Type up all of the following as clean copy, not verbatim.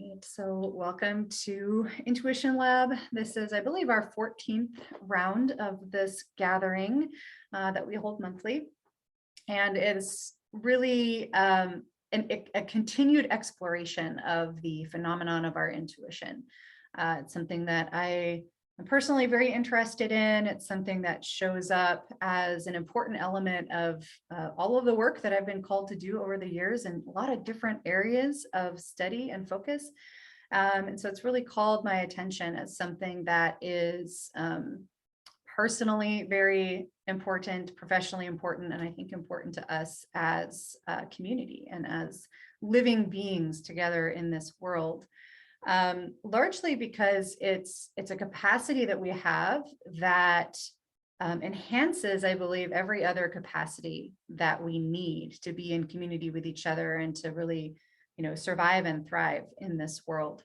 right, so welcome to Intuition Lab. This is, I believe, our 14th round of this gathering that we hold monthly. And it's really a continued exploration of the phenomenon of our intuition. It's something that I'm personally very interested in. It's something that shows up as an important element of all of the work that I've been called to do over the years in a lot of different areas of study and focus. And so it's really called my attention as something that is personally very important, professionally important, and I think important to us as a community and as living beings together in this world. Largely because it's a capacity that we have that enhances, I believe, every other capacity that we need to be in community with each other and to really, survive and thrive in this world.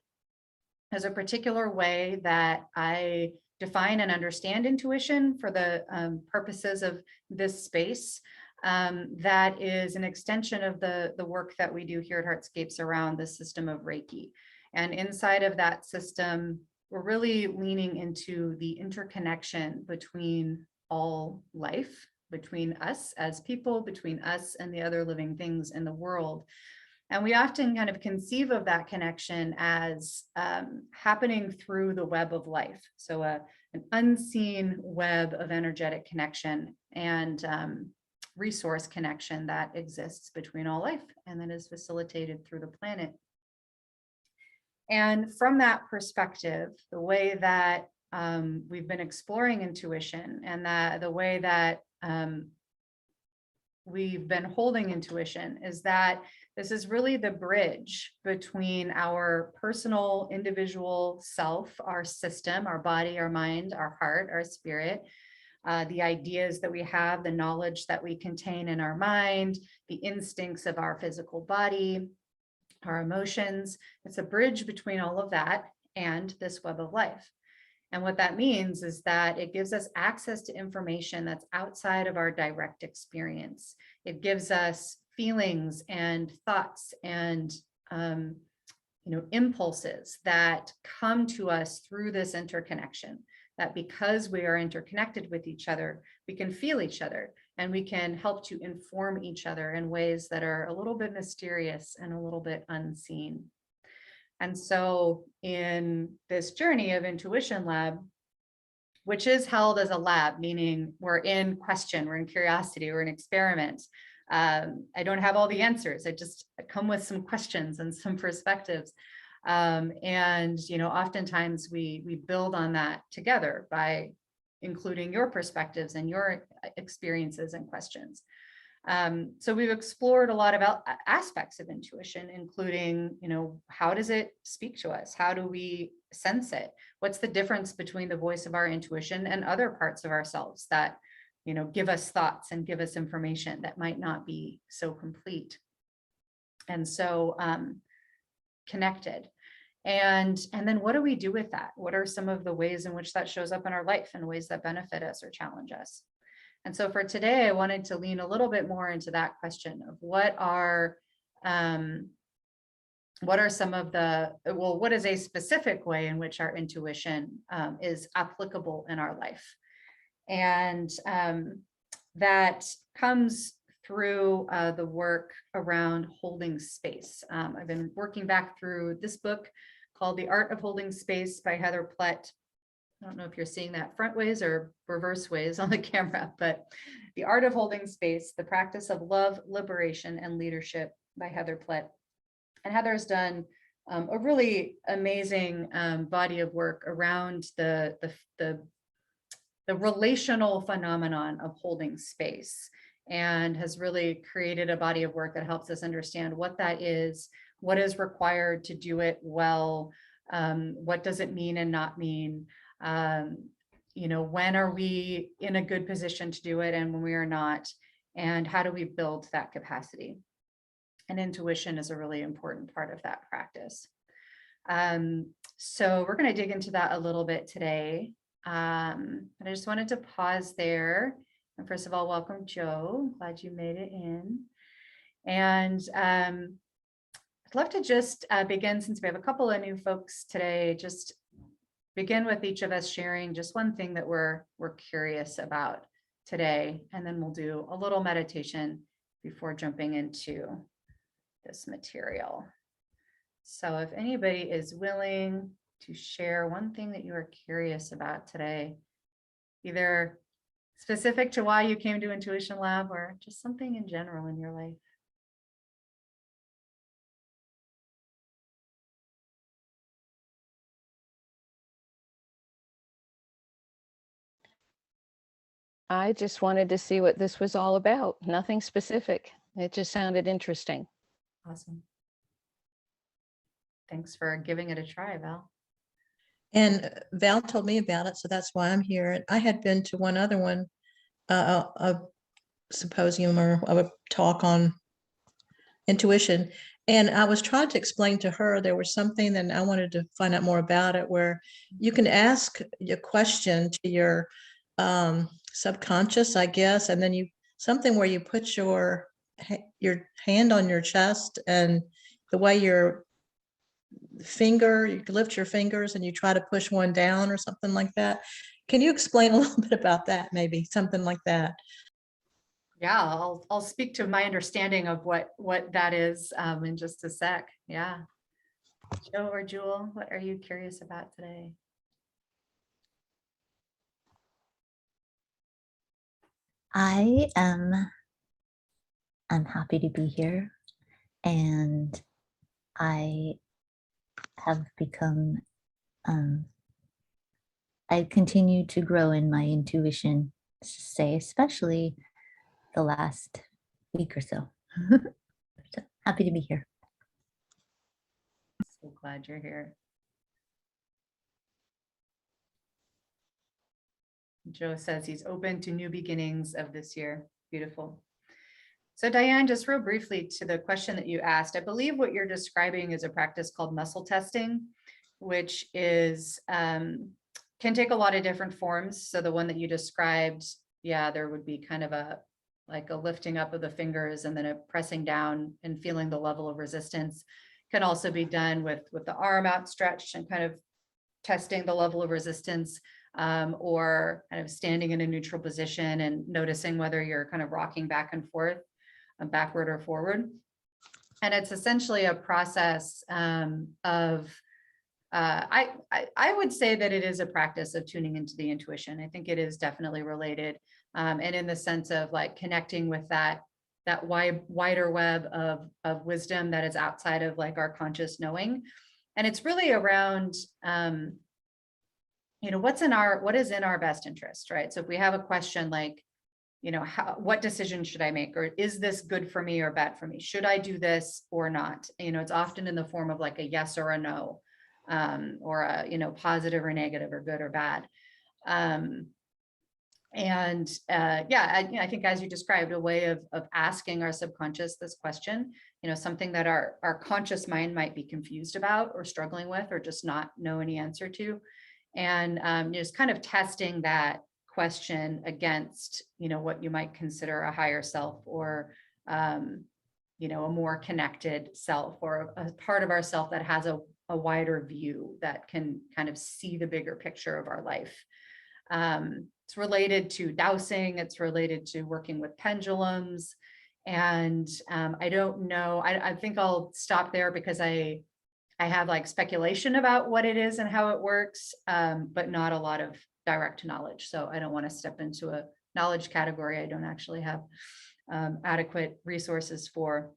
There's a particular way that I define and understand intuition for the purposes of this space. That is an extension of the work that we do here at Heartscapes around the system of Reiki. And inside of that system, we're really leaning into the interconnection between all life, between us as people, between us and the other living things in the world. And we often kind of conceive of that connection as happening through the web of life. So an unseen web of energetic connection and resource connection that exists between all life and that is facilitated through the planet. And from that perspective, the way that we've been exploring intuition and that the way that we've been holding intuition is that this is really the bridge between our personal, individual self, our system, our body, our mind, our heart, our spirit, the ideas that we have, the knowledge that we contain in our mind, the instincts of our physical body, our emotions. It's a bridge between all of that and this web of life. And what that means is that it gives us access to information that's outside of our direct experience. It gives us feelings and thoughts and impulses that come to us through this interconnection, that because we are interconnected with each other, we can feel each other and we can help to inform each other in ways that are a little bit mysterious and a little bit unseen. And so in this journey of Intuition Lab, which is held as a lab, meaning we're in question, we're in curiosity, we're in experiment. I don't have all the answers. I just come with some questions and some perspectives. And oftentimes we build on that together by including your perspectives and your experiences and questions. So we've explored a lot of aspects of intuition, including, how does it speak to us? How do we sense it? What's the difference between the voice of our intuition and other parts of ourselves that, give us thoughts and give us information that might not be so complete and so connected? And then what do we do with that? What are some of the ways in which that shows up in our life and ways that benefit us or challenge us? And so for today, I wanted to lean a little bit more into that question of what is a specific way in which our intuition is applicable in our life? And that comes through the work around holding space. I've been working back through this book called The Art of Holding Space by Heather Plett. I don't know if you're seeing that front ways or reverse ways on the camera, but The Art of Holding Space, the Practice of Love, Liberation, and Leadership by Heather Plett. And Heather's done a really amazing body of work around the relational phenomenon of holding space, and has really created a body of work that helps us understand what that is, what is required to do it well, what does it mean and not mean, when are we in a good position to do it and when we are not, and how do we build that capacity? And intuition is a really important part of that practice. So we're going to dig into that a little bit today. And I just wanted to pause there. And first of all, welcome, Joe. Glad you made it in. And I'd love to just begin, since we have a couple of new folks today, just begin with each of us sharing just one thing that we're curious about today, and then we'll do a little meditation before jumping into this material. So if anybody is willing to share one thing that you are curious about today, either specific to why you came to Intuition Lab or just something in general in your life. I just wanted to see what this was all about. Nothing specific. It just sounded interesting. Awesome. Thanks for giving it a try, Val. And Val told me about it, so that's why I'm here. I had been to one other one, a symposium or a talk on intuition. And I was trying to explain to her there was something that I wanted to find out more about it, where you can ask a question to your subconscious, I guess, and then something where you put your hand on your chest, and the way you lift your fingers and you try to push one down or something like that. Can you explain a little bit about that? Maybe something like that. Yeah, I'll speak to my understanding of what that is in just a sec. Yeah. Joe or Jewel, what are you curious about today? I'm happy to be here, and I have become I continue to grow in my intuition, say especially the last week or so. So happy to be here. So glad you're here. Joe says he's open to new beginnings of this year. Beautiful. So Diane, just real briefly to the question that you asked, I believe what you're describing is a practice called muscle testing, which is can take a lot of different forms. So the one that you described, yeah, there would be kind of like a lifting up of the fingers and then a pressing down and feeling the level of resistance. Can also be done with the arm outstretched and kind of testing the level of resistance, or kind of standing in a neutral position and noticing whether you're kind of rocking back and forth, backward or forward. And it's essentially a process of, I would say that it is a practice of tuning into the intuition. I think it is definitely related. And in the sense of like connecting with that wider web of wisdom that is outside of like our conscious knowing. And it's really around, what is in our best interest, right? So if we have a question like, what decision should I make? Or is this good for me or bad for me? Should I do this or not? It's often in the form of like a yes or a no, or a, positive or negative or good or bad. I think as you described, a way of asking our subconscious this question, something that our conscious mind might be confused about or struggling with, or just not know any answer to. And just kind of testing that question against, what you might consider a higher self, or, a more connected self, or a part of ourself that has a wider view that can kind of see the bigger picture of our life. It's related to dowsing. It's related to working with pendulums. And I don't know, I think I'll stop there because I have like speculation about what it is and how it works, but not a lot of direct knowledge. So I don't want to step into a knowledge category I don't actually have adequate resources for.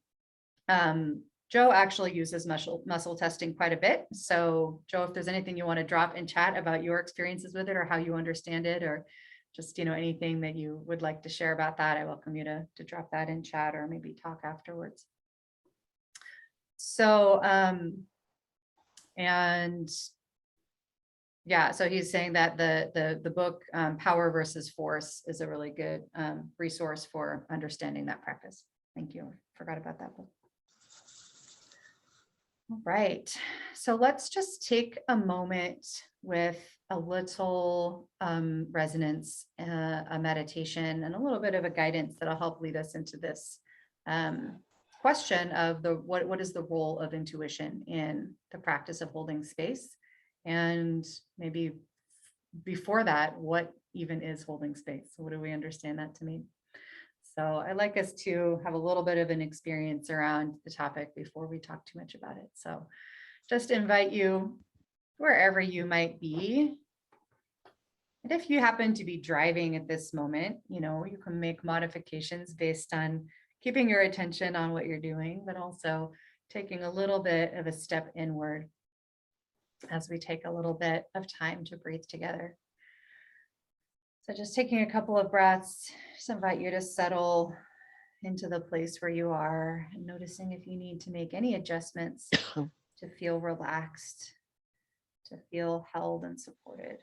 Joe actually uses muscle testing quite a bit. So Joe, if there's anything you want to drop in chat about your experiences with it or how you understand it, or just, anything that you would like to share about that, I welcome you to drop that in chat or maybe talk afterwards. So, so he's saying that the book Power versus Force is a really good resource for understanding that practice. Thank you. Forgot about that book. All right, so let's just take a moment with a little resonance, a meditation, and a little bit of a guidance that'll help lead us into this question of what is the role of intuition in the practice of holding space, and maybe before that, what even is holding space? What do we understand that to mean? So I'd like us to have a little bit of an experience around the topic before we talk too much about it. So just invite you wherever you might be. And if you happen to be driving at this moment, you can make modifications based on keeping your attention on what you're doing, but also taking a little bit of a step inward as we take a little bit of time to breathe together. So just taking a couple of breaths, just invite you to settle into the place where you are and noticing if you need to make any adjustments to feel relaxed, to feel held and supported.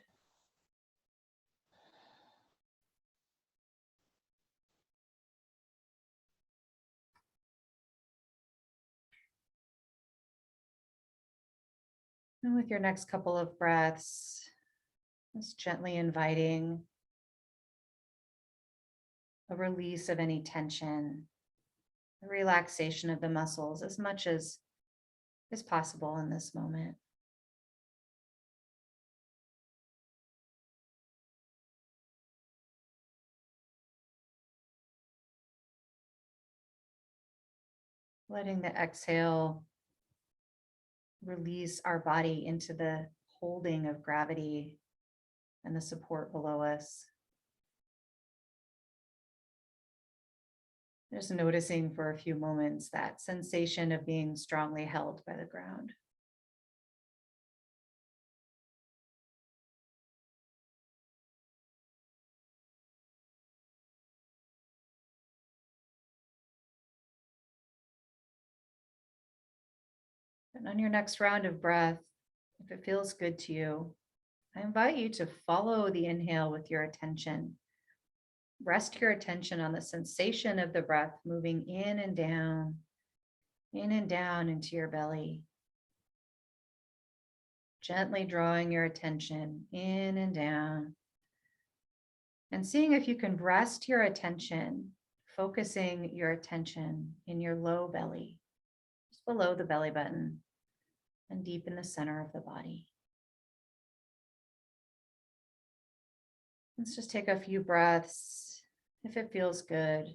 And with your next couple of breaths, just gently inviting a release of any tension, a relaxation of the muscles as much as is possible in this moment. Letting the exhale release our body into the holding of gravity and the support below us. Just noticing for a few moments that sensation of being strongly held by the ground. And on your next round of breath, if it feels good to you, I invite you to follow the inhale with your attention. Rest your attention on the sensation of the breath moving in and down into your belly. Gently drawing your attention in and down. And seeing if you can rest your attention, focusing your attention in your low belly, just below the belly button and deep in the center of the body. Let's just take a few breaths, if it feels good,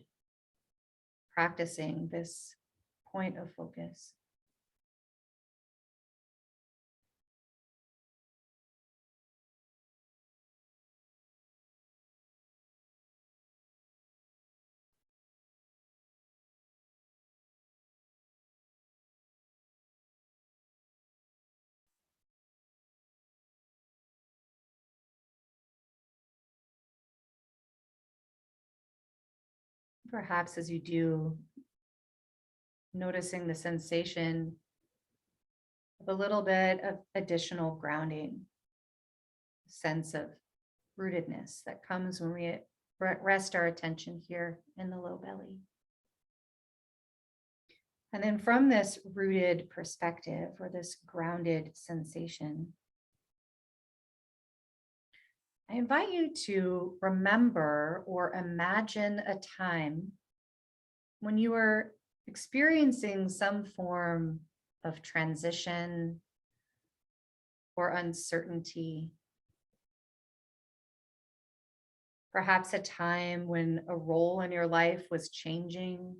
practicing this point of focus. Perhaps as you do, noticing the sensation of a little bit of additional grounding, sense of rootedness that comes when we rest our attention here in the low belly. And then from this rooted perspective or this grounded sensation, I invite you to remember or imagine a time when you were experiencing some form of transition or uncertainty. Perhaps a time when a role in your life was changing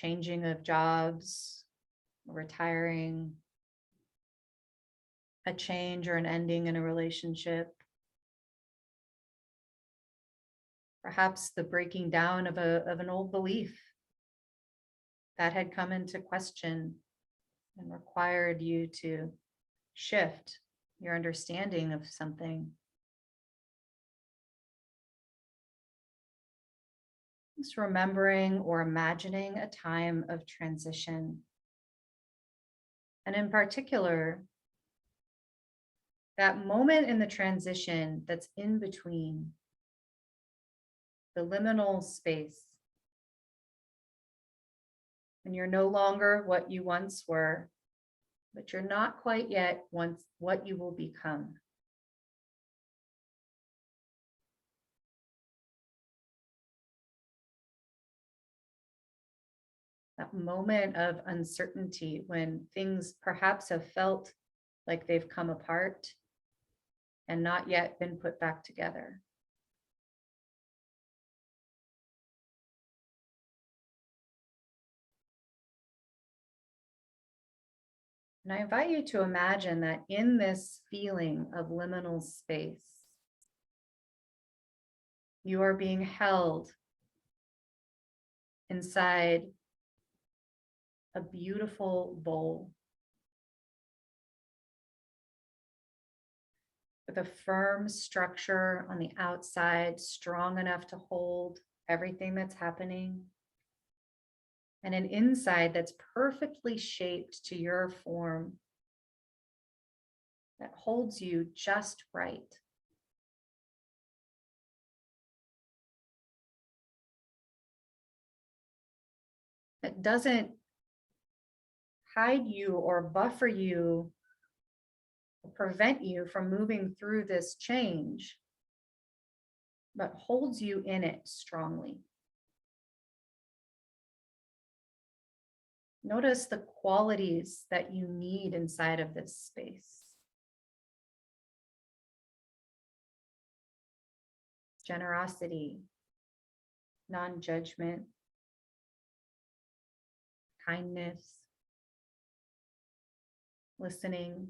of jobs, retiring, a change or an ending in a relationship. Perhaps the breaking down of an old belief that had come into question and required you to shift your understanding of something. Just remembering or imagining a time of transition. And in particular, that moment in the transition that's in between, the liminal space, when you're no longer what you once were, but you're not quite yet what you will become. that moment of uncertainty when things perhaps have felt like they've come apart and not yet been put back together. And I invite you to imagine that in this feeling of liminal space, you are being held inside a beautiful bowl with a firm structure on the outside, strong enough to hold everything that's happening, and an inside that's perfectly shaped to your form that holds you just right. That doesn't hide you or buffer you, or prevent you from moving through this change, but holds you in it strongly. Notice the qualities that you need inside of this space. Generosity, non-judgment, kindness, listening,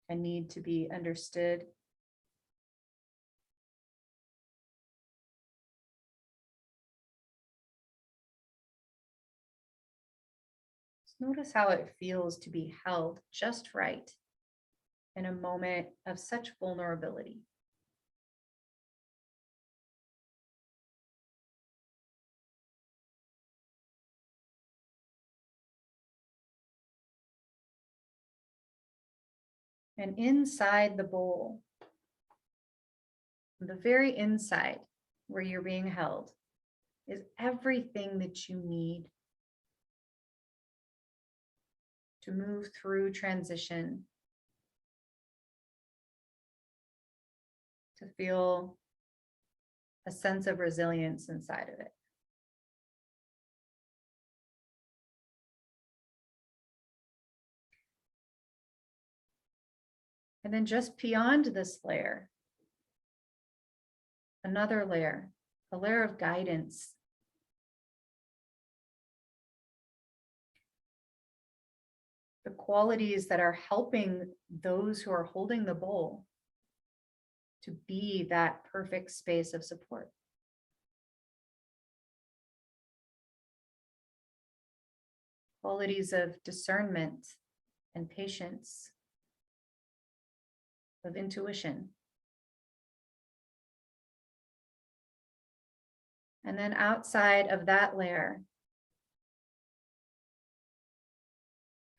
a need to be understood. Just notice how it feels to be held just right in a moment of such vulnerability. And inside the bowl, the very inside where you're being held, is everything that you need to move through transition, to feel a sense of resilience inside of it. And then just beyond this layer, another layer, a layer of guidance. The qualities that are helping those who are holding the bowl to be that perfect space of support. Qualities of discernment and patience, of intuition. And then outside of that layer,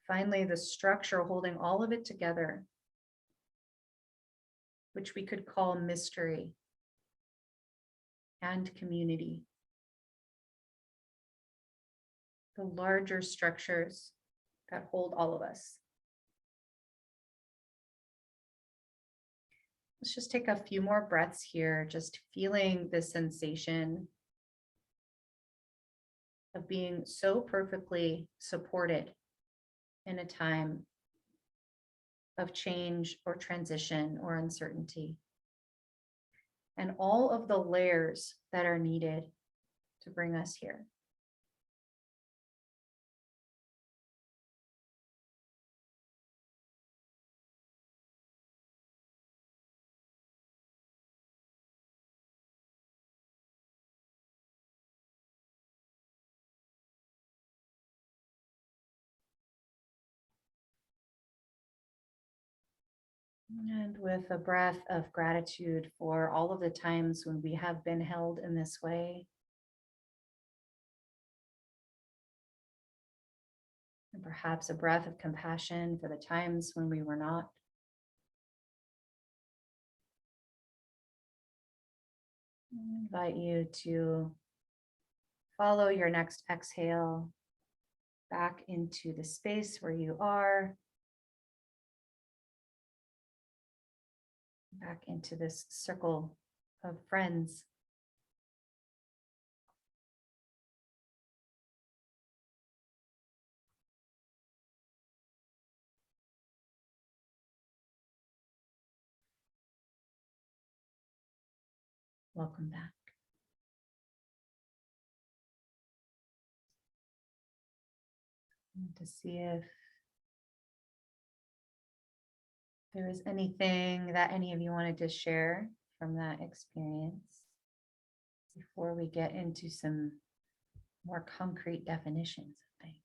finally, the structure holding all of it together, which we could call mystery and community. The larger structures that hold all of us. Let's just take a few more breaths here, just feeling the sensation of being so perfectly supported in a time of change or transition or uncertainty. And all of the layers that are needed to bring us here. And with a breath of gratitude for all of the times when we have been held in this way. And perhaps a breath of compassion for the times when we were not. I invite you to follow your next exhale back into the space where you are. Back into this circle of friends. Welcome back. To see if there was anything that any of you wanted to share from that experience before we get into some more concrete definitions of things.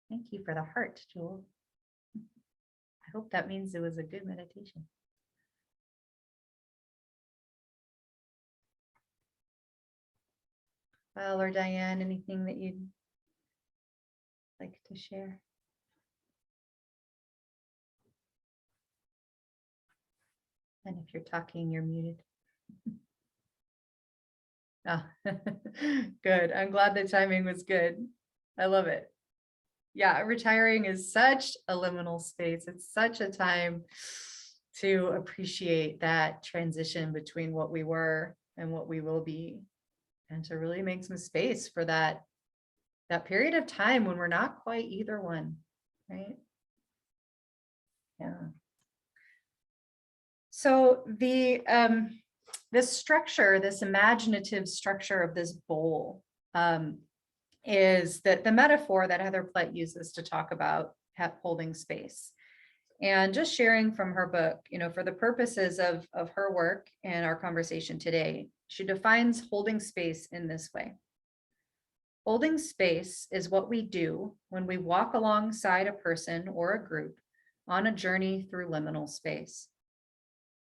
Thank you for the heart, Jewel. I hope that means it was a good meditation. Val or Diane, anything that you'd like to share? And if you're talking, you're muted. Oh, good. I'm glad the timing was good. I love it. Yeah, retiring is such a liminal space. It's such a time to appreciate that transition between what we were and what we will be, and to really make some space for that period of time when we're not quite either one, right? Yeah. So this structure, this imaginative structure of this bowl, is that the metaphor that Heather Plett uses to talk about holding space. And just sharing from her book, for the purposes of her work and our conversation today, she defines holding space in this way. Holding space is what we do when we walk alongside a person or a group on a journey through liminal space.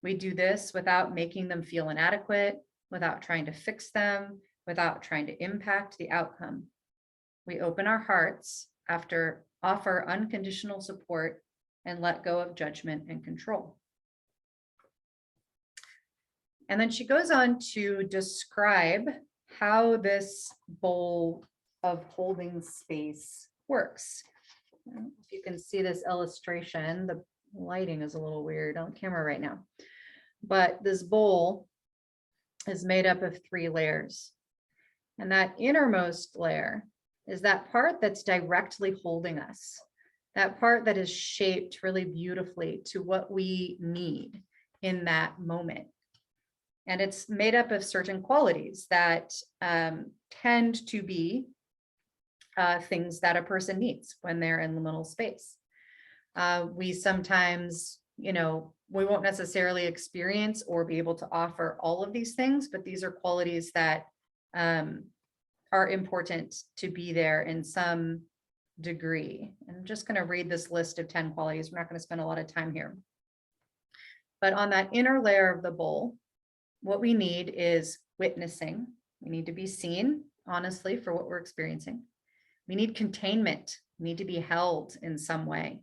We do this without making them feel inadequate, without trying to fix them, without trying to impact the outcome. We open our hearts, offer unconditional support, and let go of judgment and control. And then she goes on to describe how this bowl of holding space works. If you can see this illustration, the lighting is a little weird on camera right now, but this bowl is made up of 3 layers. And that innermost layer is that part that's directly holding us, that part that is shaped really beautifully to what we need in that moment. And it's made up of certain qualities that tend to be things that a person needs when they're in liminal space. We sometimes, we won't necessarily experience or be able to offer all of these things, but these are qualities that are important to be there in some degree. And I'm just going to read this list of 10 qualities. We're not going to spend a lot of time here. But on that inner layer of the bowl, what we need is witnessing. We need to be seen, honestly, for what we're experiencing. We need containment. We need to be held in some way.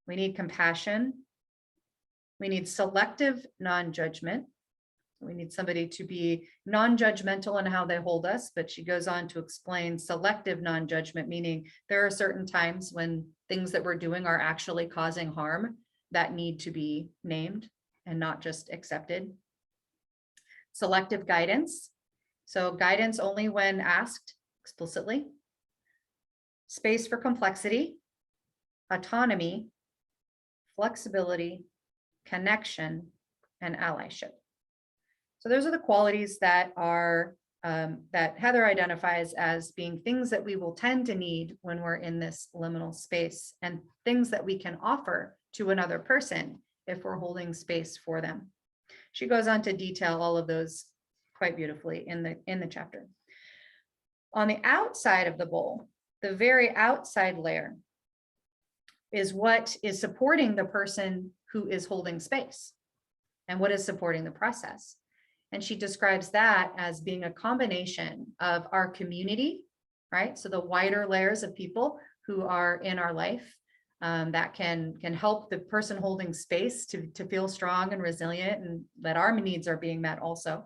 We need compassion. We need selective non-judgment. We need somebody to be non-judgmental in how they hold us, but she goes on to explain selective non-judgment, meaning there are certain times when things that we're doing are actually causing harm that need to be named and not just accepted. Selective guidance. So guidance only when asked explicitly. Space for complexity, autonomy, flexibility, connection, and allyship. So those are the qualities that are that Heather identifies as being things that we will tend to need when we're in this liminal space, and things that we can offer to another person if we're holding space for them. She goes on to detail all of those quite beautifully in the chapter. On the outside of the bowl, the very outside layer is what is supporting the person who is holding space and what is supporting the process. And she describes that as being a combination of our community, right? So the wider layers of people who are in our life that can help the person holding space to feel strong and resilient, and that our needs are being met also.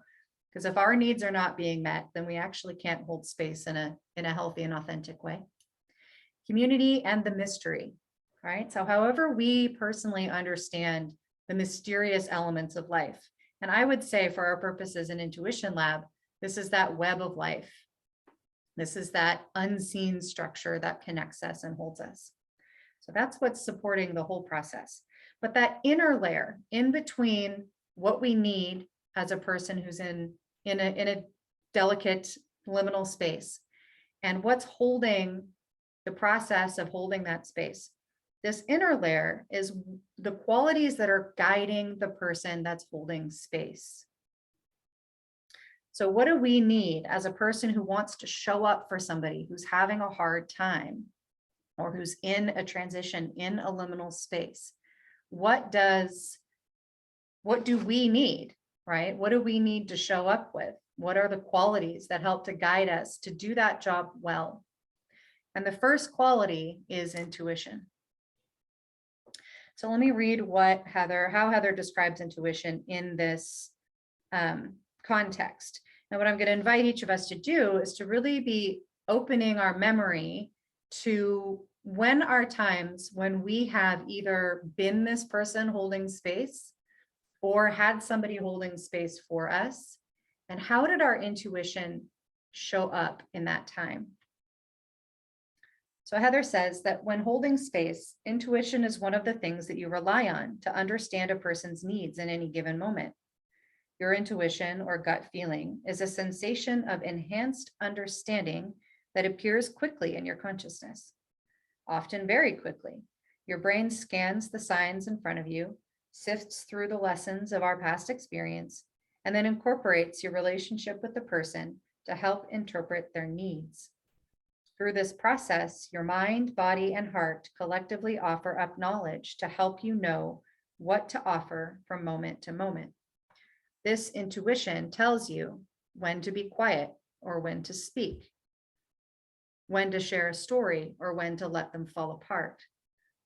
Because if our needs are not being met, then we actually can't hold space in a healthy and authentic way. Community and the mystery, right? So however we personally understand the mysterious elements of life. And I would say for our purposes in Intuition Lab, this is that web of life. This is that unseen structure that connects us and holds us. So that's what's supporting the whole process. But that inner layer in between what we need as a person who's in a delicate liminal space, and what's holding the process of holding that space. This inner layer is the qualities that are guiding the person that's holding space. So what do we need as a person who wants to show up for somebody who's having a hard time or who's in a transition in a liminal space? What do we need, right? What do we need to show up with? What are the qualities that help to guide us to do that job well? And the first quality is intuition. So let me read how Heather describes intuition in this context. And what I'm going to invite each of us to do is to really be opening our memory to when are times when we have either been this person holding space or had somebody holding space for us, and how did our intuition show up in that time? So Heather says that when holding space, intuition is one of the things that you rely on to understand a person's needs in any given moment. Your intuition or gut feeling is a sensation of enhanced understanding that appears quickly in your consciousness, often very quickly. Your brain scans the signs in front of you, sifts through the lessons of our past experience, and then incorporates your relationship with the person to help interpret their needs. Through this process, your mind, body, and heart collectively offer up knowledge to help you know what to offer from moment to moment. This intuition tells you when to be quiet or when to speak, when to share a story or when to let them fall apart,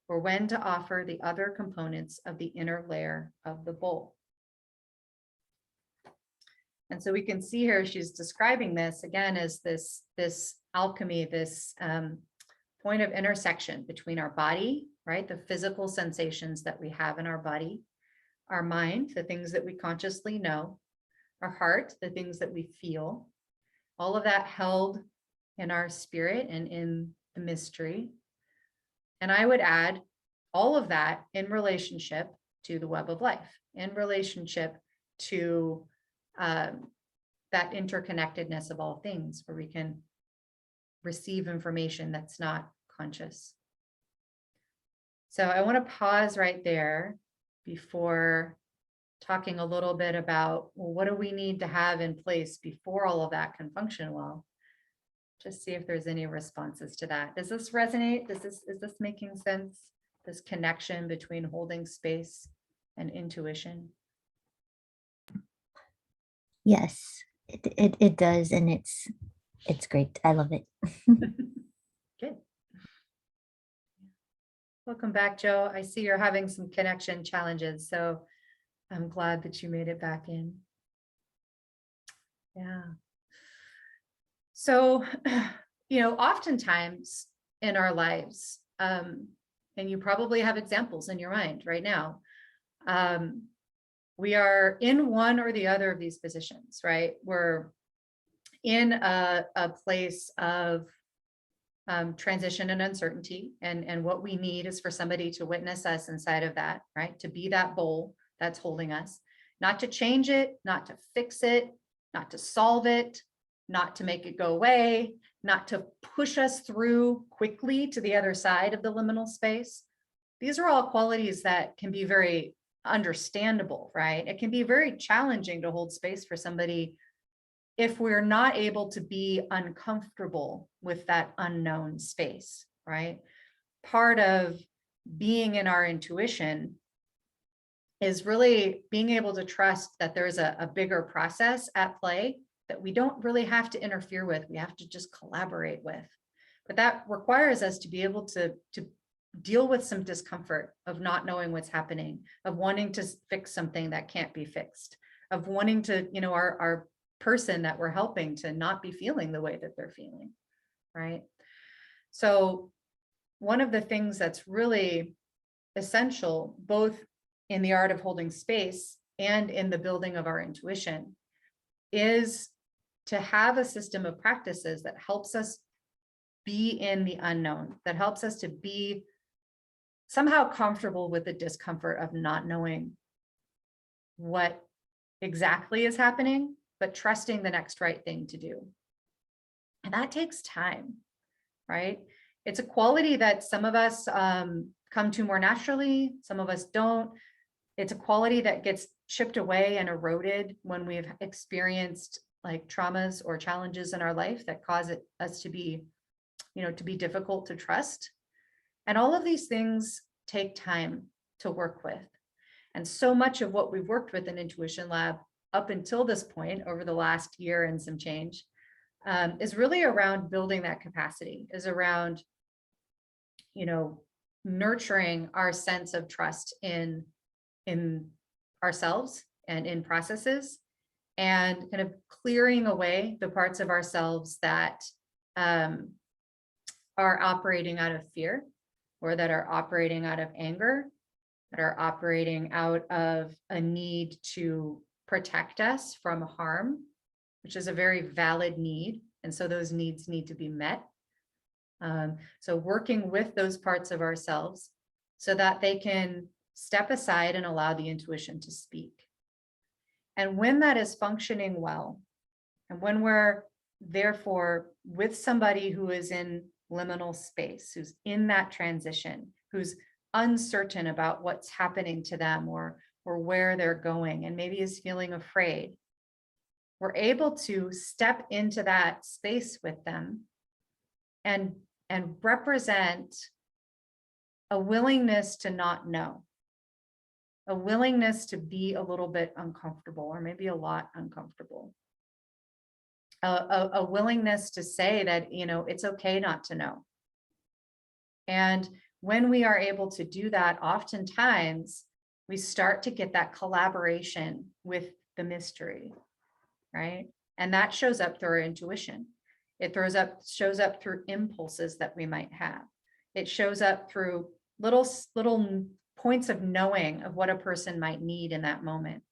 or when to offer the other components of the inner layer of the bowl. And so we can see here, she's describing this again as this alchemy, this point of intersection between our body, right? The physical sensations that we have in our body, our mind, the things that we consciously know, our heart, the things that we feel, all of that held in our spirit and in the mystery. And I would add all of that in relationship to the web of life, in relationship to that interconnectedness of all things, where we can receive information that's not conscious. So I want to pause right there before talking a little bit about, well, what do we need to have in place before all of that can function well? Just see if there's any responses to that. Does this resonate? Is this making sense? This connection between holding space and intuition? Yes, it does, and it's great. I love it. Good. Welcome back, Joe. I see you're having some connection challenges, so I'm glad that you made it back in. Yeah. So, oftentimes in our lives, and you probably have examples in your mind right now, we are in one or the other of these positions, right? We're in a place of transition and uncertainty, and what we need is for somebody to witness us inside of that, right? To be that bowl that's holding us, not to change it, not to fix it, not to solve it, not to make it go away, not to push us through quickly to the other side of the liminal space. These are all qualities that can be very understandable, right? It can be very challenging to hold space for somebody if we're not able to be uncomfortable with that unknown space, right? Part of being in our intuition is really being able to trust that there's a bigger process at play that we don't really have to interfere with. We have to just collaborate with. But that requires us to be able to deal with some discomfort of not knowing what's happening, of wanting to fix something that can't be fixed, of wanting to, our person that we're helping to not be feeling the way that they're feeling, right? So one of the things that's really essential, both in the art of holding space and in the building of our intuition, is to have a system of practices that helps us be in the unknown, that helps us to be somehow comfortable with the discomfort of not knowing what exactly is happening, but trusting the next right thing to do. And that takes time, right? It's a quality that some of us come to more naturally, some of us don't. It's a quality that gets chipped away and eroded when we've experienced like traumas or challenges in our life that cause us to be, to be difficult to trust. And all of these things take time to work with. And so much of what we've worked with in Intuition Lab up until this point over the last year and some change is really around building that capacity, is around, nurturing our sense of trust in ourselves and in processes, and kind of clearing away the parts of ourselves that are operating out of fear, or that are operating out of anger, that are operating out of a need to protect us from harm, which is a very valid need. And so those needs need to be met. So working with those parts of ourselves so that they can step aside and allow the intuition to speak. And when that is functioning well, and when we're therefore with somebody who is in liminal space, who's in that transition, who's uncertain about what's happening to them or where they're going, and maybe is feeling afraid, we're able to step into that space with them and represent a willingness to not know, a willingness to be a little bit uncomfortable, or maybe a lot uncomfortable, a willingness to say that, it's okay not to know. And when we are able to do that, oftentimes we start to get that collaboration with the mystery, right? And that shows up through our intuition. It shows up through impulses that we might have. It shows up through little points of knowing of what a person might need in that moment,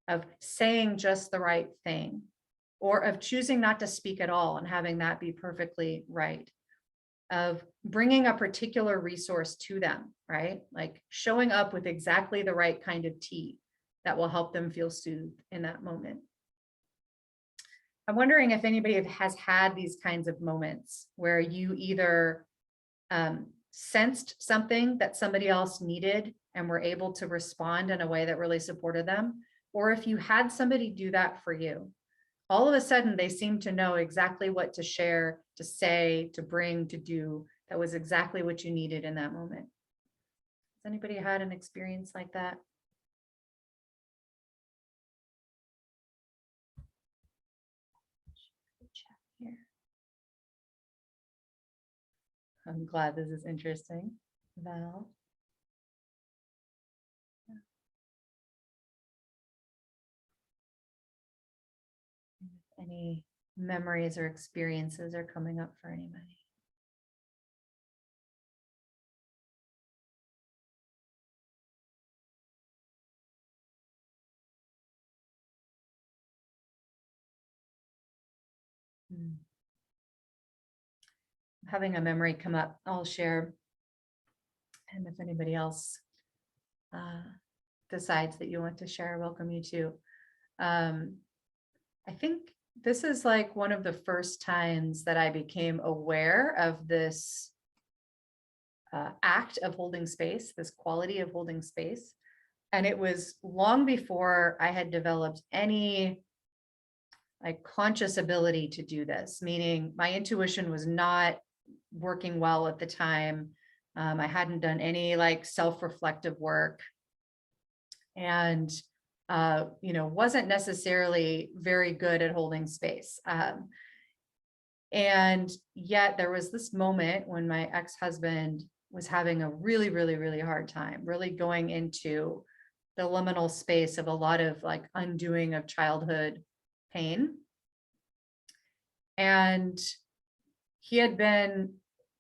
of saying just the right thing, or of choosing not to speak at all and having that be perfectly right, of bringing a particular resource to them, right? Like showing up with exactly the right kind of tea that will help them feel soothed in that moment. I'm wondering if anybody has had these kinds of moments where you either sensed something that somebody else needed and were able to respond in a way that really supported them, or if you had somebody do that for you. All of a sudden, they seem to know exactly what to share, to say, to bring, to do. That was exactly what you needed in that moment. Has anybody had an experience like that? Here. I'm glad this is interesting. Val. Any memories or experiences are coming up for anybody? Having a memory come up, I'll share. And if anybody else decides that you want to share, I welcome you to. I think this is like one of the first times that I became aware of this act of holding space, this quality of holding space. And it was long before I had developed any like conscious ability to do this, meaning my intuition was not working well at the time. I hadn't done any like self-reflective work, and wasn't necessarily very good at holding space. And yet there was this moment when my ex-husband was having a really, really, really hard time, really going into the liminal space of a lot of like undoing of childhood pain. And he had been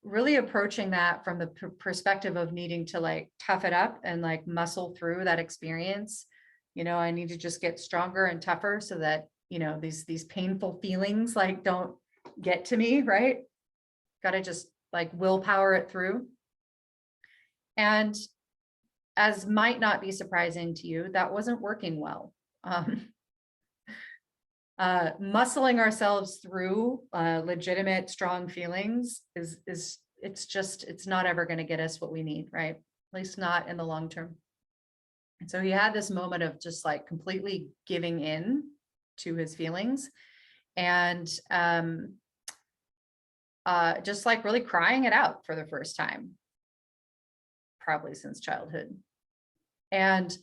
really approaching that from the perspective of needing to like tough it up and like muscle through that experience. I need to just get stronger and tougher so that, these painful feelings like don't get to me, right? Got to just like willpower it through. And as might not be surprising to you, that wasn't working well. Muscling ourselves through legitimate, strong feelings it's not ever going to get us what we need, right? At least not in the long term. And so he had this moment of just like completely giving in to his feelings and just like really crying it out for the first time, probably since childhood. And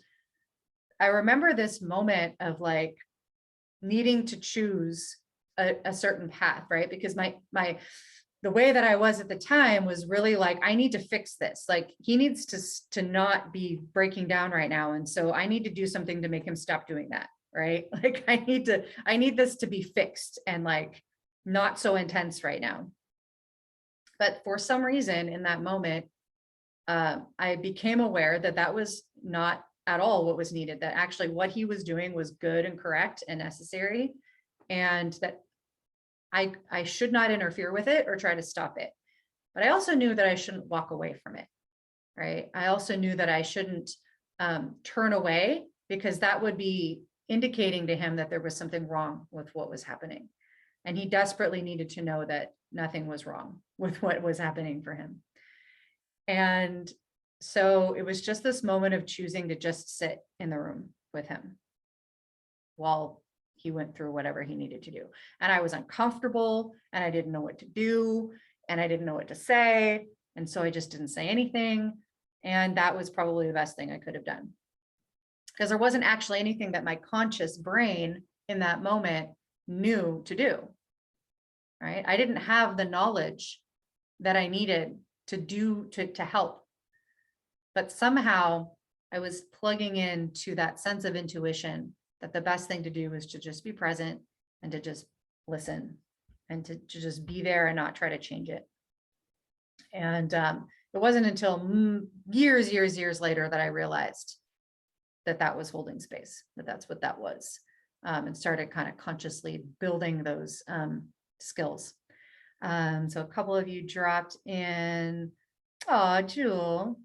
I remember this moment of like needing to choose a certain path, right? Because the way that I was at the time was really like, I need to fix this. Like he needs to not be breaking down right now. And so I need to do something to make him stop doing that, right? Like I need this to be fixed and like not so intense right now. But for some reason in that moment, I became aware that that was not at all what was needed, that actually what he was doing was good and correct and necessary, and that I should not interfere with it or try to stop it. But I also knew that I shouldn't walk away from it, right? I also knew that I shouldn't turn away, because that would be indicating to him that there was something wrong with what was happening. And he desperately needed to know that nothing was wrong with what was happening for him. And so it was just this moment of choosing to just sit in the room with him while he went through whatever he needed to do. And I was uncomfortable and I didn't know what to do and I didn't know what to say. And so I just didn't say anything. And that was probably the best thing I could have done, because there wasn't actually anything that my conscious brain in that moment knew to do, right? I didn't have the knowledge that I needed to help. But somehow I was plugging into that sense of intuition that the best thing to do was to just be present and to just listen and to just be there and not try to change it. And it wasn't until years later that I realized that that was holding space, that that's what that was, and started kind of consciously building those skills. So a couple of you dropped in. Oh, Jewel,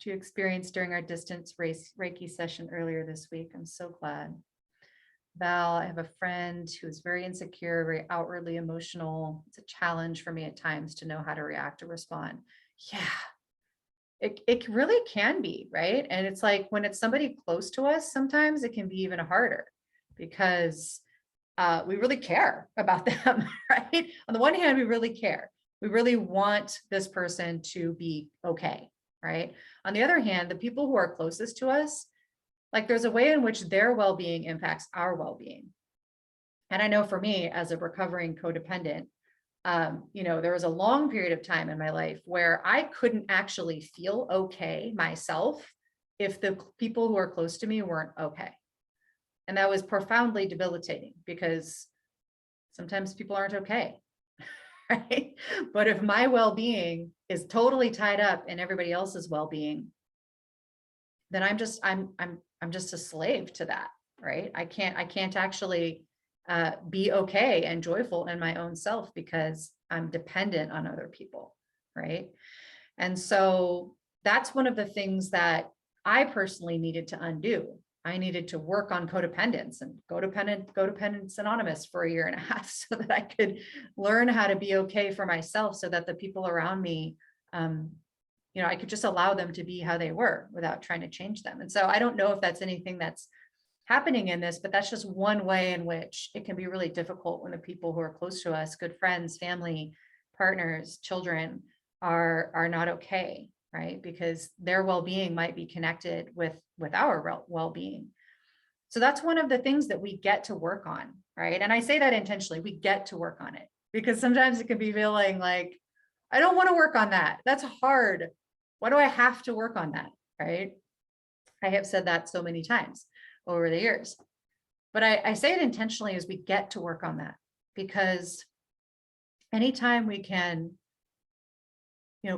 you experienced during our distance Reiki session earlier this week. I'm so glad. Val, I have a friend who is very insecure, very outwardly emotional. It's a challenge for me at times to know how to react or respond. Yeah, it really can be, right? And it's like when it's somebody close to us, sometimes it can be even harder because we really care about them, right? On the one hand, we really care. We really want this person to be okay, right? On the other hand, the people who are closest to us, like there's a way in which their well-being impacts our well-being. And I know for me as a recovering codependent, there was a long period of time in my life where I couldn't actually feel okay myself if the people who are close to me weren't okay. And that was profoundly debilitating because sometimes people aren't okay, right? But if my well-being is totally tied up in everybody else's well-being, then I'm just a slave to that, right? I can't actually be okay and joyful in my own self because I'm dependent on other people, right? And so that's one of the things that I personally needed to undo. I needed to work on codependence and Codependence Anonymous for 1.5 years so that I could learn how to be okay for myself so that the people around me, I could just allow them to be how they were without trying to change them. And so I don't know if that's anything that's happening in this, but that's just one way in which it can be really difficult when the people who are close to us, good friends, family, partners, children are not okay, right? Because their well-being might be connected with our well-being. So that's one of the things that we get to work on, right? And I say that intentionally, we get to work on it because sometimes it can be feeling like, I don't want to work on that. That's hard. Why do I have to work on that, right? I have said that so many times over the years, but I say it intentionally as we get to work on that, because anytime we can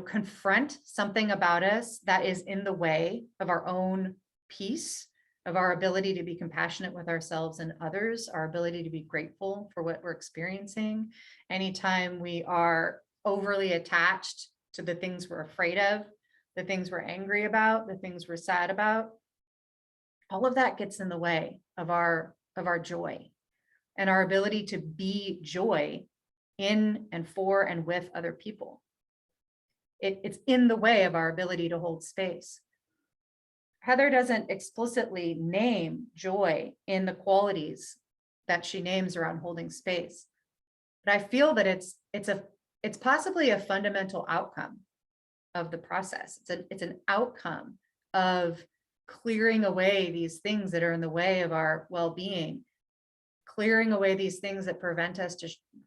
confront something about us that is in the way of our own peace, of our ability to be compassionate with ourselves and others, our ability to be grateful for what we're experiencing. Anytime we are overly attached to the things we're afraid of, the things we're angry about, the things we're sad about, all of that gets in the way of our joy and our ability to be joy in and for and with other people. It's in the way of our ability to hold space. Heather doesn't explicitly name joy in the qualities that she names around holding space, but I feel that it's possibly a fundamental outcome of the process. It's an outcome of clearing away these things that are in the way of our well-being, clearing away these things that prevent us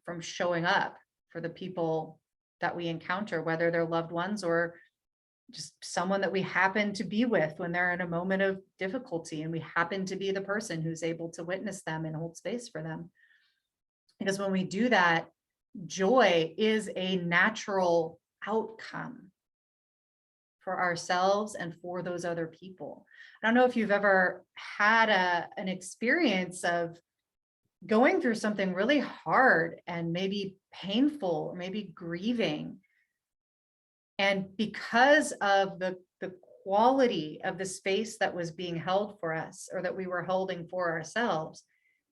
from showing up for the people that we encounter, whether they're loved ones or just someone that we happen to be with when they're in a moment of difficulty, and we happen to be the person who's able to witness them and hold space for them. Because when we do that, joy is a natural outcome for ourselves and for those other people. I don't know if you've ever had an experience of going through something really hard and maybe painful or maybe grieving. And because of the quality of the space that was being held for us, or that we were holding for ourselves,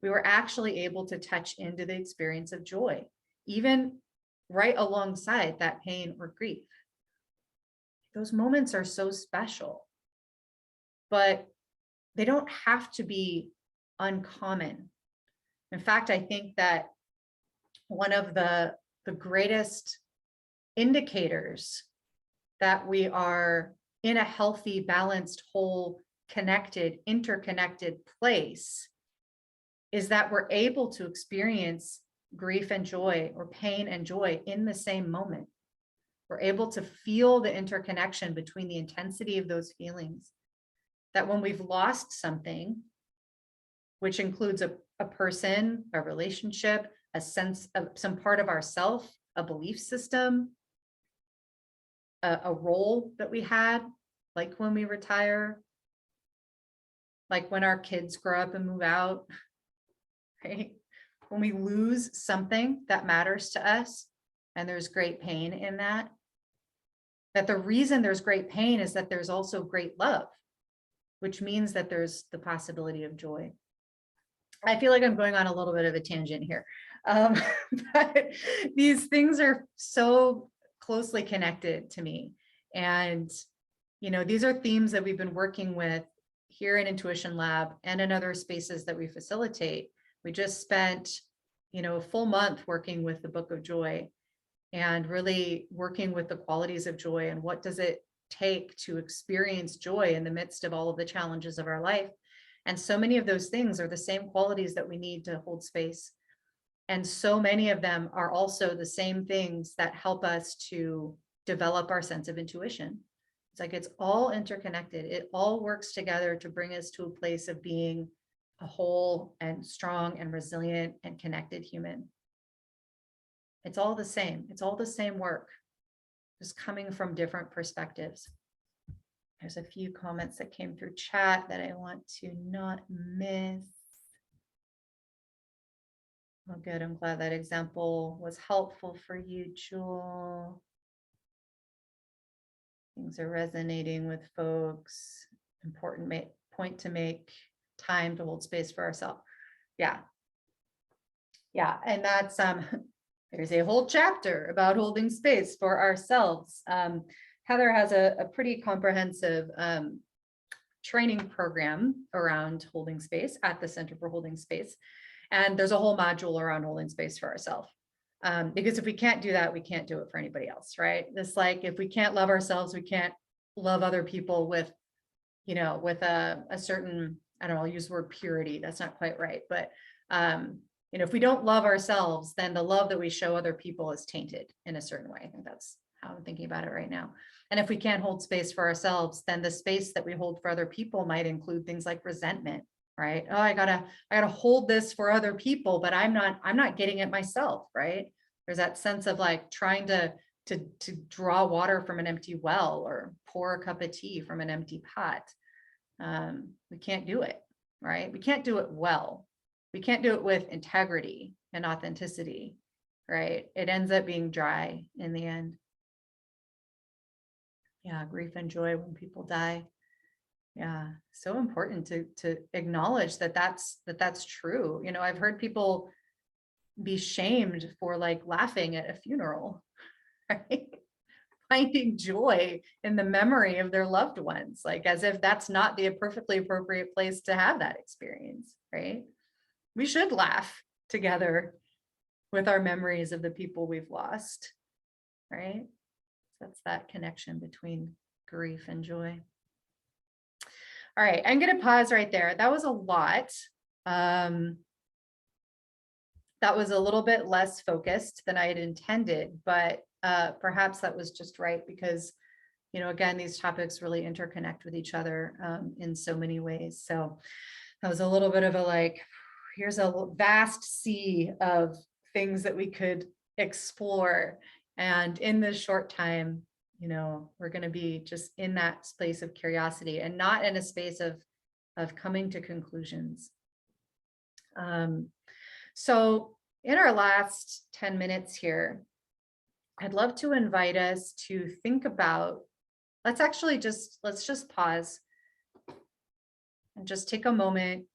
we were actually able to touch into the experience of joy, even right alongside that pain or grief. Those moments are so special, but they don't have to be uncommon. In fact, I think that one of the greatest indicators that we are in a healthy, balanced, whole, connected, interconnected place is that we're able to experience grief and joy, or pain and joy, in the same moment. We're able to feel the interconnection between the intensity of those feelings. That when we've lost something, which includes a person, a relationship, a sense of some part of ourself, a belief system, a role that we had, like when we retire, like when our kids grow up and move out, right? When we lose something that matters to us, and there's great pain in that the reason there's great pain is that there's also great love, which means that there's the possibility of joy. I feel like I'm going on a little bit of a tangent here, but these things are so closely connected to me. And, these are themes that we've been working with here in Intuition Lab and in other spaces that we facilitate. We just spent, a full month working with the Book of Joy and really working with the qualities of joy and what does it take to experience joy in the midst of all of the challenges of our life. And so many of those things are the same qualities that we need to hold space. And so many of them are also the same things that help us to develop our sense of intuition. It's like it's all interconnected. It all works together to bring us to a place of being a whole and strong and resilient and connected human. It's all the same. It's all the same work, just coming from different perspectives. There's a few comments that came through chat that I want to not miss. Oh, good. I'm glad that example was helpful for you, Jewel. Things are resonating with folks. Important point to make. Time to hold space for ourselves. Yeah. Yeah. And that's, there's a whole chapter about holding space for ourselves. Heather has a pretty comprehensive training program around holding space at the Center for Holding Space. And there's a whole module around holding space for ourselves. Because if we can't do that, we can't do it for anybody else, right? It's like, if we can't love ourselves, we can't love other people with, with a certain, I don't know, I'll use the word purity. That's not quite right. But, if we don't love ourselves, then the love that we show other people is tainted in a certain way. I think that's how I'm thinking about it right now. And if we can't hold space for ourselves, then the space that we hold for other people might include things like resentment, right? Oh, I gotta hold this for other people, but I'm not getting it myself, right? There's that sense of like trying to draw water from an empty well or pour a cup of tea from an empty pot. We can't do it, right? We can't do it well. We can't do it with integrity and authenticity, right? It ends up being dry in the end. Yeah, grief and joy when people die. Yeah, so important to acknowledge that that's true. You know, I've heard people be shamed for like laughing at a funeral, right? Finding joy in the memory of their loved ones, like as if that's not the perfectly appropriate place to have that experience, right? We should laugh together with our memories of the people we've lost, right? That's that connection between grief and joy. All right, I'm going to pause right there. That was a lot. That was a little bit less focused than I had intended, but perhaps that was just right because, you know, again, these topics really interconnect with each other in so many ways. So that was a little bit of a like, here's a vast sea of things that we could explore. And in this short time, you know, we're going to be just in that space of curiosity and not in a space of coming to conclusions. So in our last 10 minutes here, I'd love to invite us to think about, let's just pause and just take a moment.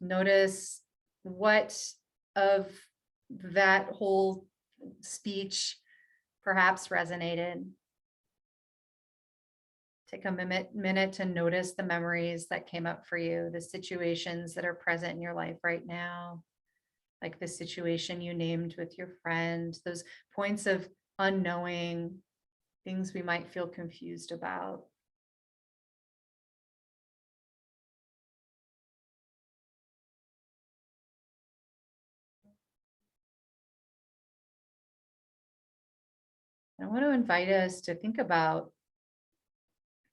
Notice what of that whole speech perhaps resonated. Take a minute to notice the memories that came up for you, the situations that are present in your life right now, like the situation you named with your friend, those points of unknowing, things we might feel confused about. I want to invite us to think about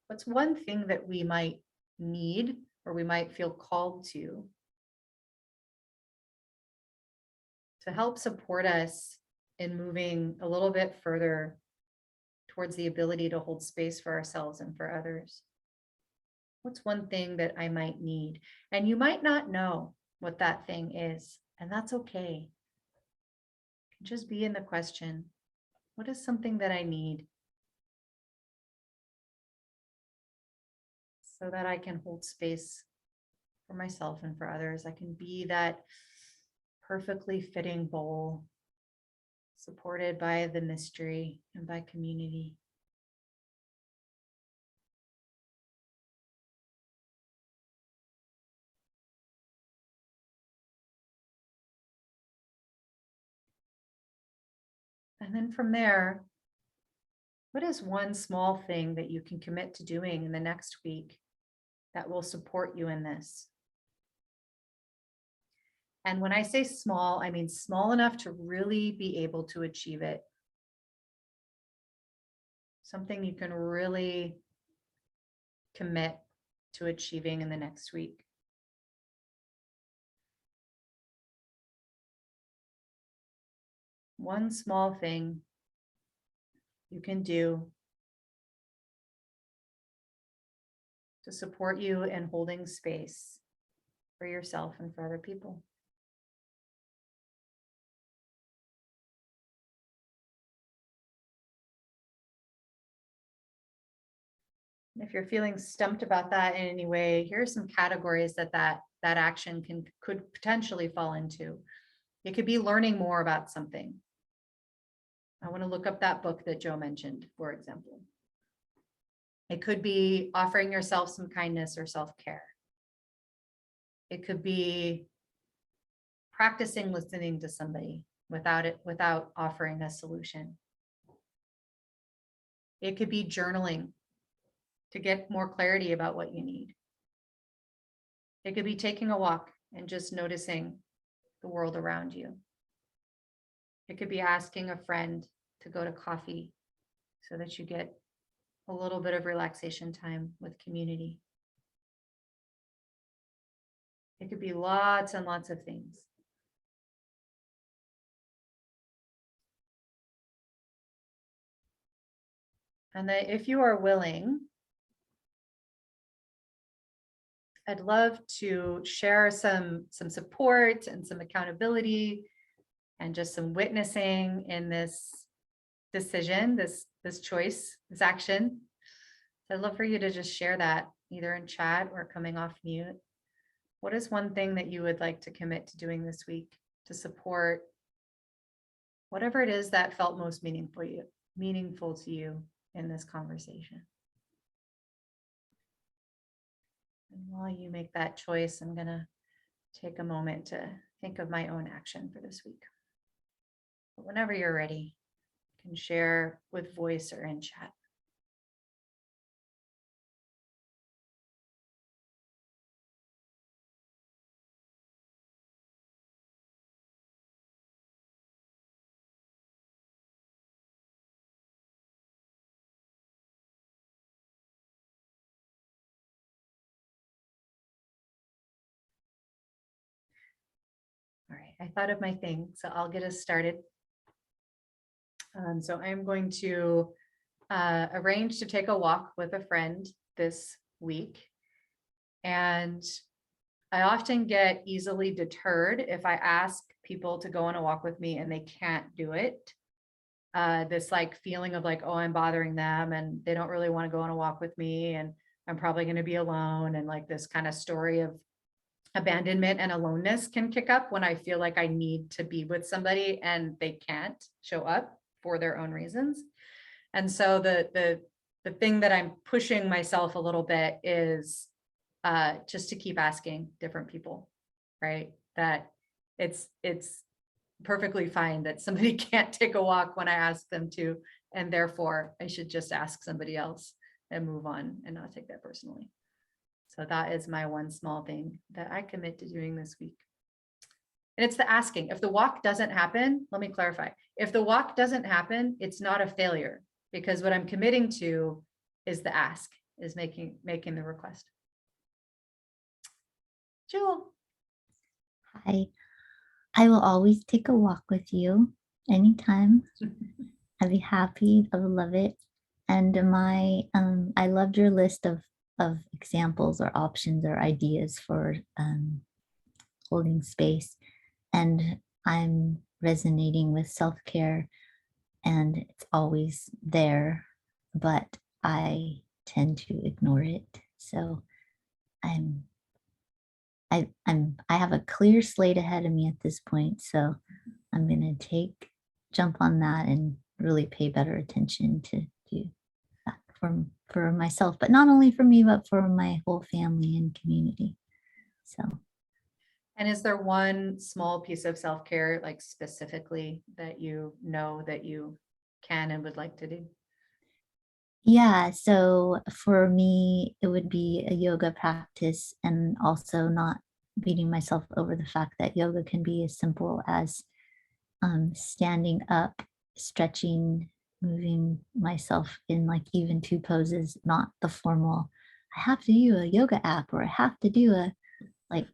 what's one thing that we might need or we might feel called to help support us in moving a little bit further towards the ability to hold space for ourselves and for others. What's one thing that I might need? And you might not know what that thing is, and that's okay. Just be in the question. What is something that I need so that I can hold space for myself and for others? I can be that perfectly fitting bowl, supported by the mystery and by community. And then from there, what is one small thing that you can commit to doing in the next week that will support you in this? And when I say small, I mean small enough to really be able to achieve it. Something you can really commit to achieving in the next week. One small thing you can do to support you in holding space for yourself and for other people. If you're feeling stumped about that in any way, here are some categories that action could potentially fall into. It could be learning more about something. I want to look up that book that Joe mentioned, for example. It could be offering yourself some kindness or self-care. It could be practicing listening to somebody without offering a solution. It could be journaling to get more clarity about what you need. It could be taking a walk and just noticing the world around you. It could be asking a friend to go to coffee so that you get a little bit of relaxation time with community. It could be lots and lots of things. And that if you are willing, I'd love to share some support and some accountability and just some witnessing in this decision, this choice, this action. I'd love for you to just share that either in chat or coming off mute. What is one thing that you would like to commit to doing this week to support whatever it is that felt most meaningful to you in this conversation? And while you make that choice, I'm going to take a moment to think of my own action for this week. But whenever you're ready, you can share with voice or in chat. All right, I thought of my thing, so I'll get us started. So I'm going to arrange to take a walk with a friend this week. And I often get easily deterred if I ask people to go on a walk with me and they can't do it. This like feeling of like, oh, I'm bothering them and they don't really want to go on a walk with me and I'm probably going to be alone. And like this kind of story of abandonment and aloneness can kick up when I feel like I need to be with somebody and they can't show up for their own reasons. And so the thing that I'm pushing myself a little bit is just to keep asking different people, right? That it's perfectly fine that somebody can't take a walk when I ask them to, and therefore I should just ask somebody else and move on and not take that personally. So that is my one small thing that I commit to doing this week. And it's the asking. If the walk doesn't happen, let me clarify. If the walk doesn't happen, it's not a failure because what I'm committing to is the ask, is making the request. Jewel. Hi. I will always take a walk with you anytime. I'd be happy. I would love it. And I loved your list of examples or options or ideas for holding space. And I'm resonating with self-care and it's always there, but I tend to ignore it. So I have a clear slate ahead of me at this point. So I'm gonna jump on that and really pay better attention to do that for myself, but not only for me, but for my whole family and community. So. And is there one small piece of self-care, like specifically that you know that you can and would like to do? Yeah, so for me, it would be a yoga practice and also not beating myself over the fact that yoga can be as simple as standing up, stretching, moving myself in like even two poses, not the formal, I have to do a yoga app or I have to do a, like,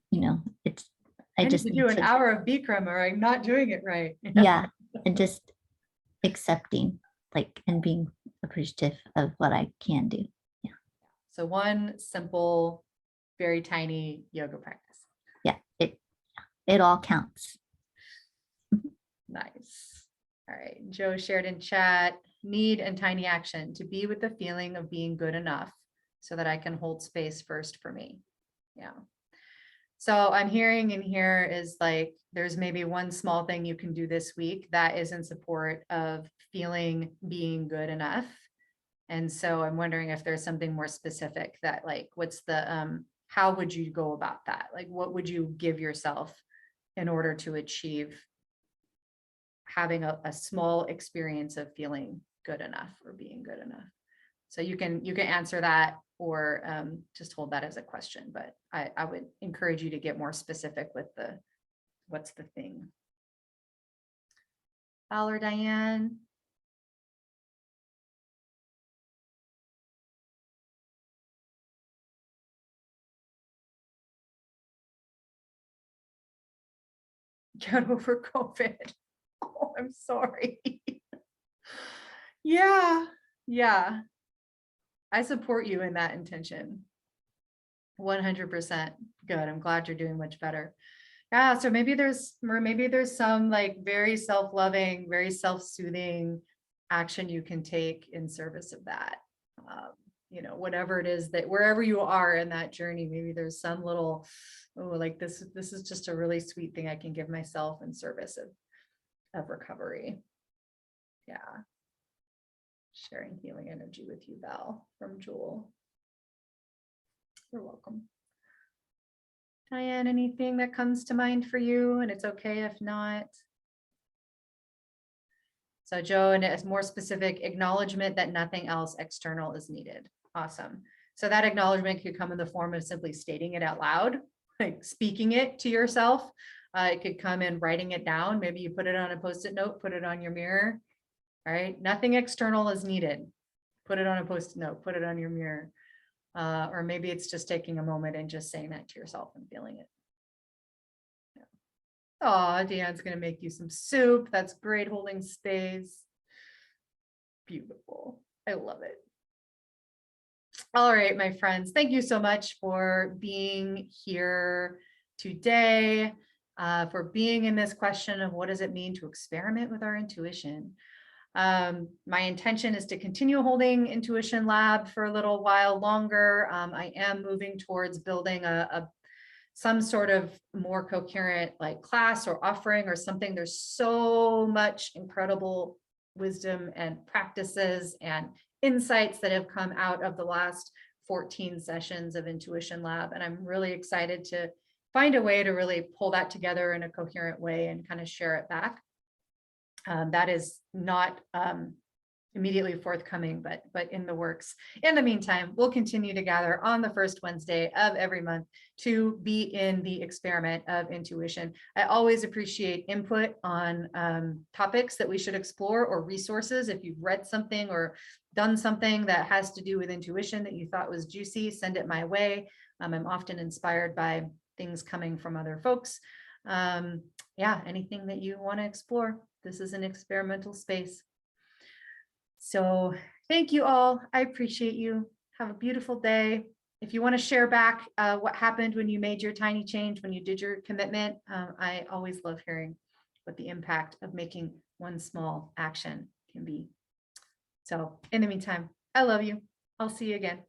I I just need to need do an to, hour of Bikram or I'm not doing it right. yeah, and just accepting and being appreciative of what I can do. Yeah. So one simple, very tiny yoga practice. Yeah, it all counts. Nice. All right. Joe shared in chat, need and tiny action to be with the feeling of being good enough so that I can hold space first for me. Yeah. So I'm hearing in here is like, there's maybe one small thing you can do this week that is in support of feeling being good enough. And so I'm wondering if there's something more specific that like, what's the, how would you go about that? Like, what would you give yourself in order to achieve having a small experience of feeling good enough or being good enough? So you can answer that or just hold that as a question, but I would encourage you to get more specific with what's the thing. Val or Diane? Get over COVID. Oh, I'm sorry. Yeah. I support you in that intention. 100% good. I'm glad you're doing much better. Yeah, so maybe there's some like very self-loving, very self-soothing action you can take in service of that. whatever it is that wherever you are in that journey, maybe there's some little, oh, like this is just a really sweet thing I can give myself in service of recovery. Yeah. Sharing healing energy with you, Val, from Jewel. You're welcome. Diane, anything that comes to mind for you? And it's okay if not. So Joe, and it's more specific acknowledgement that nothing else external is needed. Awesome. So that acknowledgement could come in the form of simply stating it out loud, like speaking it to yourself. It could come in writing it down. Maybe you put it on a Post-it note, put it on your mirror. All right. Nothing external is needed. Put it on a Post-it note, put it on your mirror. Or maybe it's just taking a moment and just saying that to yourself and feeling it. Oh, Deanne's going to make you some soup. That's great, holding space. Beautiful. I love it. All right, my friends, thank you so much for being here today, for being in this question of what does it mean to experiment with our intuition. My intention is to continue holding Intuition Lab for a little while longer. I am moving towards building some sort of more coherent like class or offering or something. There's so much incredible wisdom and practices and insights that have come out of the last 14 sessions of Intuition Lab. And I'm really excited to find a way to really pull that together in a coherent way and kind of share it back. That is not immediately forthcoming, but in the works. In the meantime, we'll continue to gather on the first Wednesday of every month to be in the experiment of intuition. I always appreciate input on topics that we should explore or resources. If you've read something or done something that has to do with intuition that you thought was juicy, send it my way. I'm often inspired by things coming from other folks. Yeah, anything that you want to explore. This is an experimental space. So thank you all. I appreciate you. Have a beautiful day. If you want to share back what happened when you made your tiny change, when you did your commitment, I always love hearing what the impact of making one small action can be. So in the meantime, I love you. I'll see you again.